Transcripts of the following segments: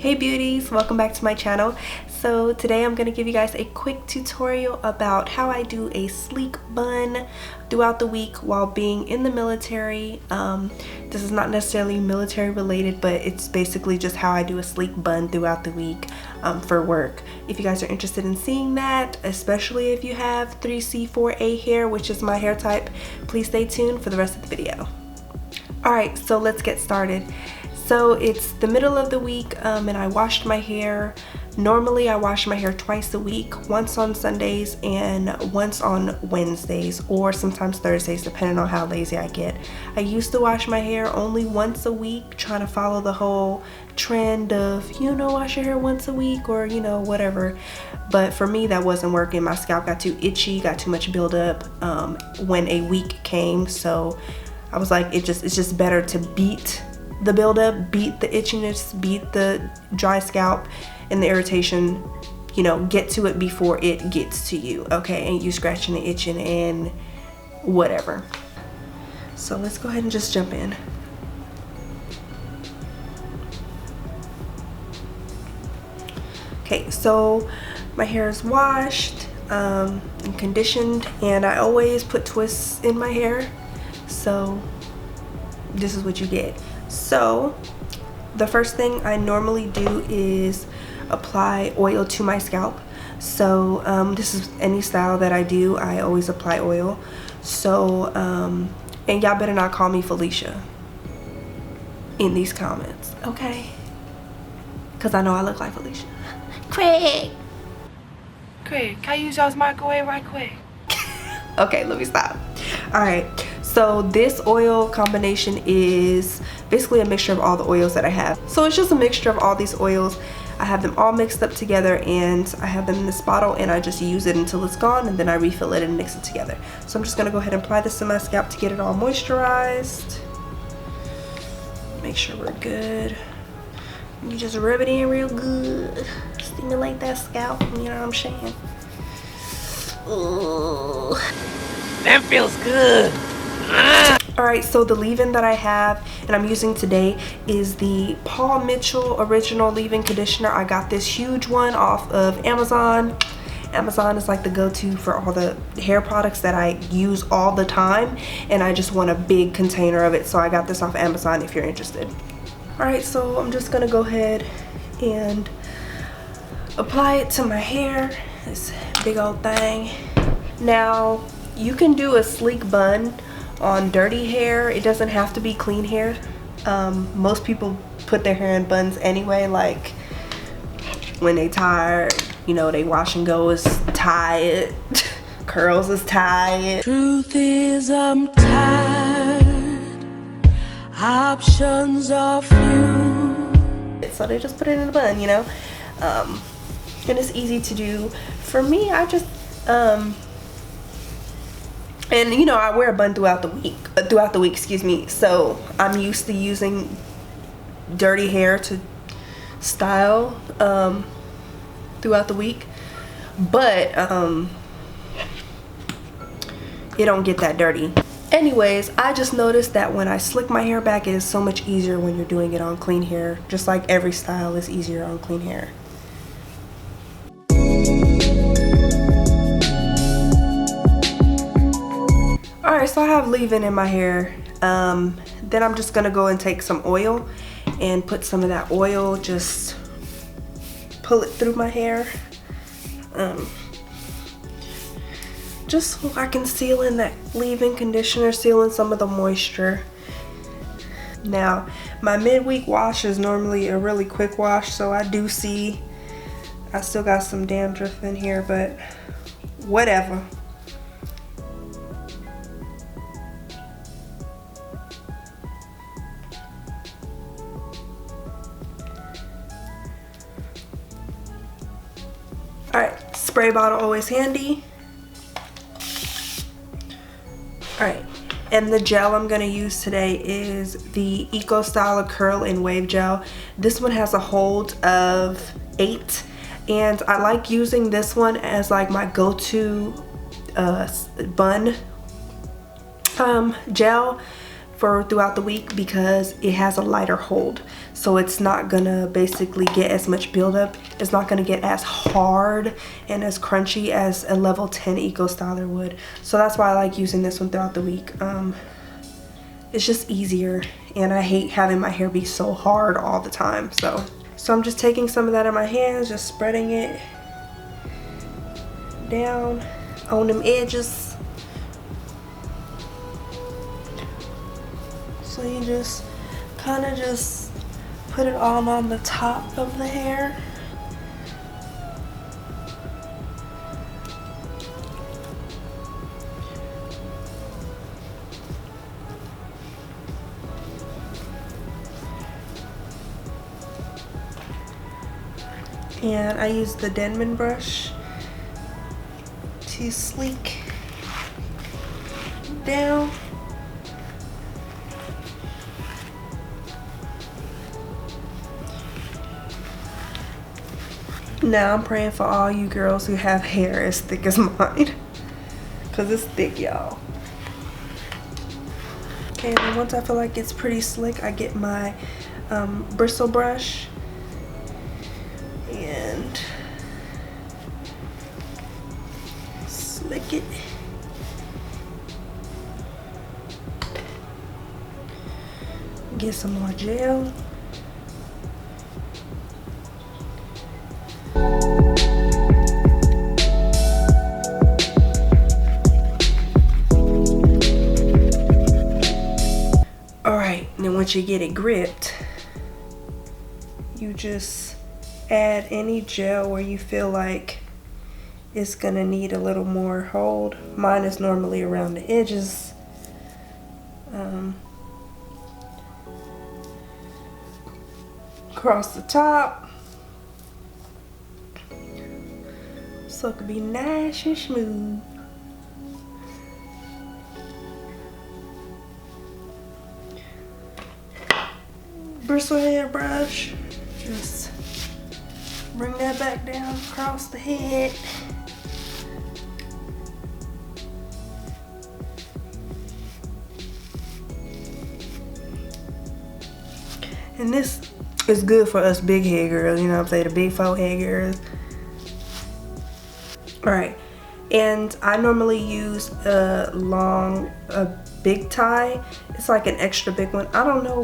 Hey beauties, welcome back to my channel. So today I'm going to give you guys a quick tutorial about how I do a sleek bun throughout the week while being in the military. This is not necessarily military related, but it's basically just how I do a sleek bun throughout the week for work. If you guys are interested in seeing that, especially if you have 3C4A hair, which is my hair type, please stay tuned for the rest of the video. Alright, so let's get started. So it's the middle of the week and I washed my hair. Normally I wash my hair twice a week, once on Sundays and once on Wednesdays, or sometimes Thursdays, depending on how lazy I get. I used to wash my hair only once a week, trying to follow the whole trend of, you know, wash your hair once a week, or you know, whatever. But for me that wasn't working. My scalp got too itchy, got too much buildup when a week came. So I was like, it's just better to beat the buildup, beat the itchiness, beat the dry scalp and the irritation, you know, get to it before it gets to you, okay? And you scratching and itching and whatever. So let's go ahead and just jump in. Okay, so my hair is washed and conditioned, and I always put twists in my hair, so this is what you get. So the first thing I normally do is apply oil to my scalp. So this is any style that I do, I always apply oil. So and y'all better not call me Felicia in these comments, okay? Because I know I look like Felicia. Craig, can I use y'all's microwave right quick? Okay, let me stop. Alright, so this oil combination is basically a mixture of all the oils that I have. So it's just a mixture of all these oils. I have them all mixed up together, and I have them in this bottle, and I just use it until it's gone, and then I refill it and mix it together. So I'm just going to go ahead and apply this to my scalp to get it all moisturized. Make sure we're good. You just rub it in real good. Stimulate that scalp, you know what I'm saying? Ooh. That feels good. Alright, so the leave-in that I have and I'm using today is the Paul Mitchell Original Leave-In Conditioner. I got this huge one off of Amazon. Amazon is like the go-to for all the hair products that I use all the time, and I just want a big container of it, so I got this off Amazon if you're interested. Alright, so I'm just gonna go ahead and apply it to my hair, this big old thing. Now you can do a sleek bun on dirty hair. It doesn't have to be clean hair. Most people put their hair in buns anyway, like when they tired, you know, they wash and go is tired. Curls is tired. Truth is I'm tired. Options are few. So they just put it in a bun, you know. And it's easy to do. For me, I just and you know, I wear a bun throughout the week, excuse me. So I'm used to using dirty hair to style throughout the week, but it don't get that dirty. Anyways, I just noticed that when I slick my hair back, it is so much easier when you're doing it on clean hair. Just like every style is easier on clean hair. Alright, so I have leave-in in my hair. Then I'm just gonna go and take some oil and put some of that oil, just pull it through my hair. Just so I can seal in that leave-in conditioner, seal in some of the moisture. Now, my midweek wash is normally a really quick wash, so I do see I still got some dandruff in here, but whatever. Alright, spray bottle always handy. Alright, and the gel I'm going to use today is the Eco Styler Curl and Wave Gel. This one has a hold of 8, and I like using this one as like my go-to bun gel for throughout the week because it has a lighter hold. So it's not gonna basically get as much buildup. It's not gonna get as hard and as crunchy as a level 10 Eco Styler would. So that's why I like using this one throughout the week. It's just easier, and I hate having my hair be so hard all the time. So I'm just taking some of that in my hands, just spreading it down on them edges. So you just kind of just put it all on the top of the hair. And I use the Denman brush to sleek down. Now I'm praying for all you girls who have hair as thick as mine, because it's thick, y'all. Okay, and then once I feel like it's pretty slick, I get my bristle brush and slick it. Get some more gel. Alright, and then once you get it gripped, you just add any gel where you feel like it's gonna need a little more hold. Mine is normally around the edges. Across the top, so it could be nice and smooth. Bristle hair brush, just bring that back down across the head. And this is good for us big head girls, you know what I'm saying, the big forehead girls. Alright, and I normally use a big tie. It's like an extra big one. I don't know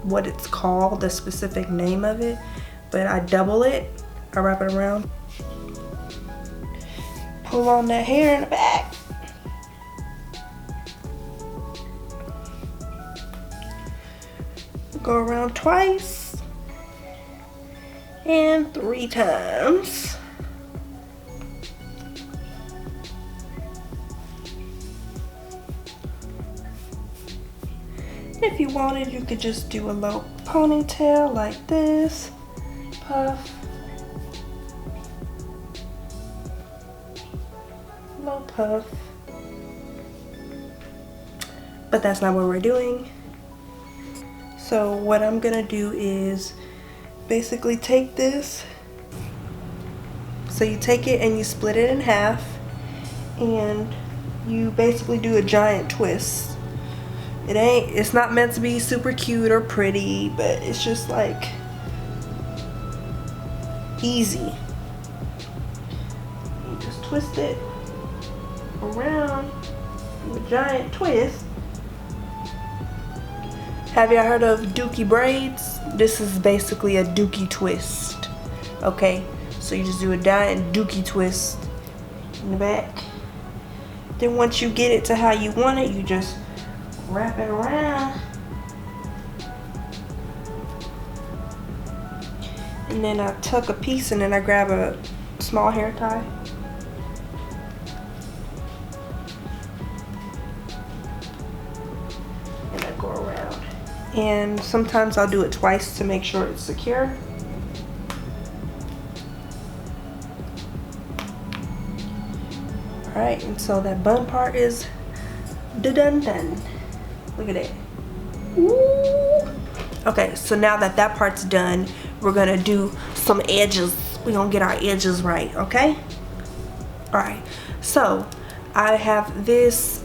what it's called, the specific name of it, but I double it. I wrap it around, pull on that hair in the back, go around twice and 3 times. If you wanted, you could just do a low ponytail like this, puff, low puff, but that's not what we're doing. So what I'm gonna do is basically take this, so you take it and you split it in half, and you basically do a giant twist. It's not meant to be super cute or pretty, but it's just like easy. You just twist it around, do a giant twist. Have y'all heard of dookie braids? This is basically a dookie twist. Okay, so you just do a giant dookie twist in the back. Then once you get it to how you want it, you just wrap it around. And then I tuck a piece, and then I grab a small hair tie. And I go around. And sometimes I'll do it twice to make sure it's secure. Alright, and so that bun part is done. Look at that. Ooh. Okay, so now that that part's done, we're gonna do some edges. We're gonna get our edges right, okay? Alright, so I have this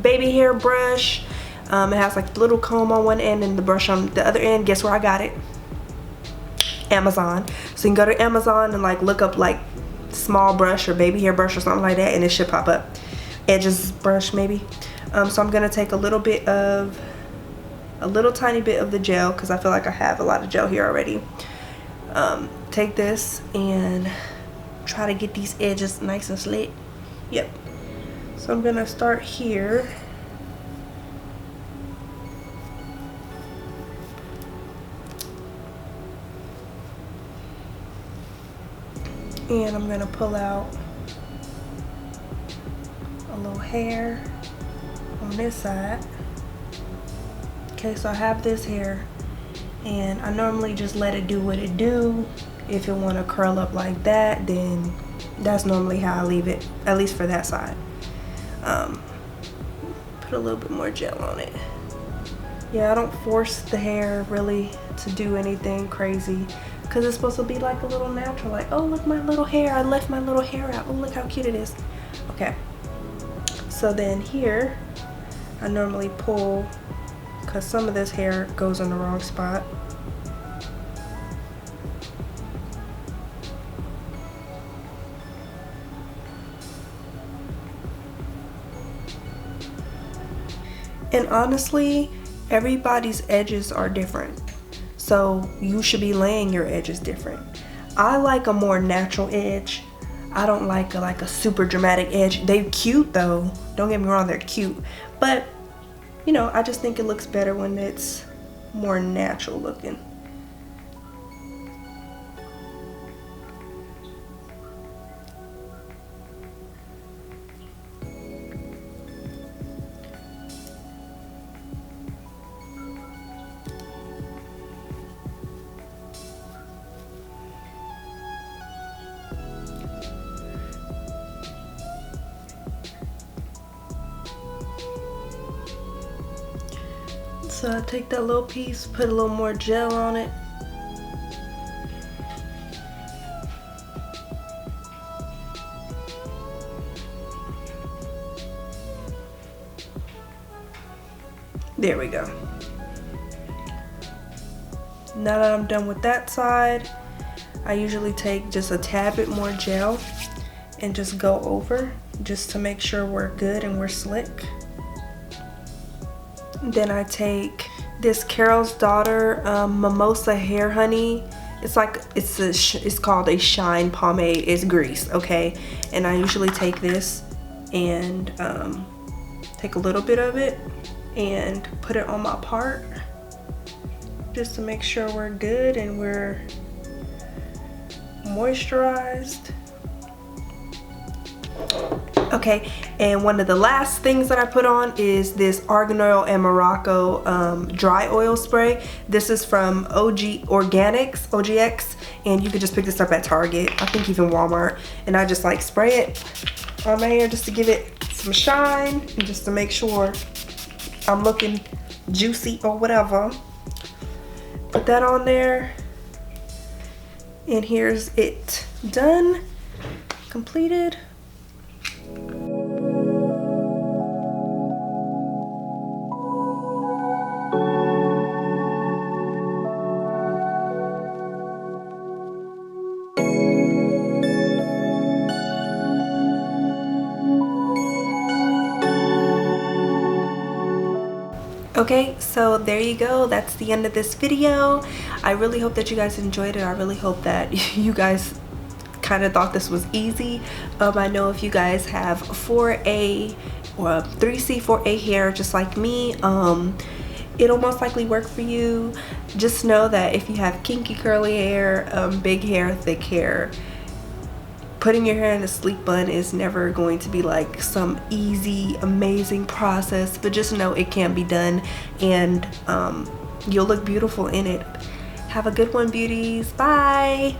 baby hair brush. It has like the little comb on one end and the brush on the other end. Guess where I got it? Amazon. So you can go to Amazon and like look up like small brush or baby hair brush or something like that, and it should pop up. Edges brush maybe. So I'm gonna take a little tiny bit of the gel, because I feel like I have a lot of gel here already. Take this and try to get these edges nice and slick. Yep. So I'm gonna start here. And I'm gonna pull out a little hair on this side. Okay, so I have this hair, and I normally just let it do what it do. If it want to curl up like that, then that's normally how I leave it, at least for that side. Put a little bit more gel on it. Yeah, I don't force the hair really to do anything crazy, because it's supposed to be like a little natural, like, oh look, my little hair, I left my little hair out, oh look how cute it is. Okay, so then here I normally pull, because some of this hair goes in the wrong spot. And honestly, everybody's edges are different, so you should be laying your edges different. I like a more natural edge. I don't like a super dramatic edge. They're cute though, don't get me wrong, they're cute, but you know, I just think it looks better when it's more natural looking. So I take that little piece, put a little more gel on it. There we go. Now that I'm done with that side, I usually take just a tad bit more gel and just go over, just to make sure we're good and we're slick. Then I take this Carol's Daughter Mimosa Hair Honey. It's like, it's called a shine pomade. It's grease, okay? And I usually take this and take a little bit of it and put it on my part, just to make sure we're good and we're moisturized. Okay, and one of the last things that I put on is this Argan Oil and Morocco dry oil spray. This is from OGX, and you could just pick this up at Target, I think even Walmart. And I just like spray it on my hair just to give it some shine and just to make sure I'm looking juicy or whatever. Put that on there, and here's it done, completed. Okay, so there you go. That's the end of this video. I really hope that you guys enjoyed it. I really hope that you guys kind of thought this was easy. I know if you guys have 4A or 3C, 4A hair just like me, it'll most likely work for you. Just know that if you have kinky curly hair, big hair, thick hair, putting your hair in a sleek bun is never going to be like some easy, amazing process, but just know it can be done, and you'll look beautiful in it. Have a good one, beauties. Bye.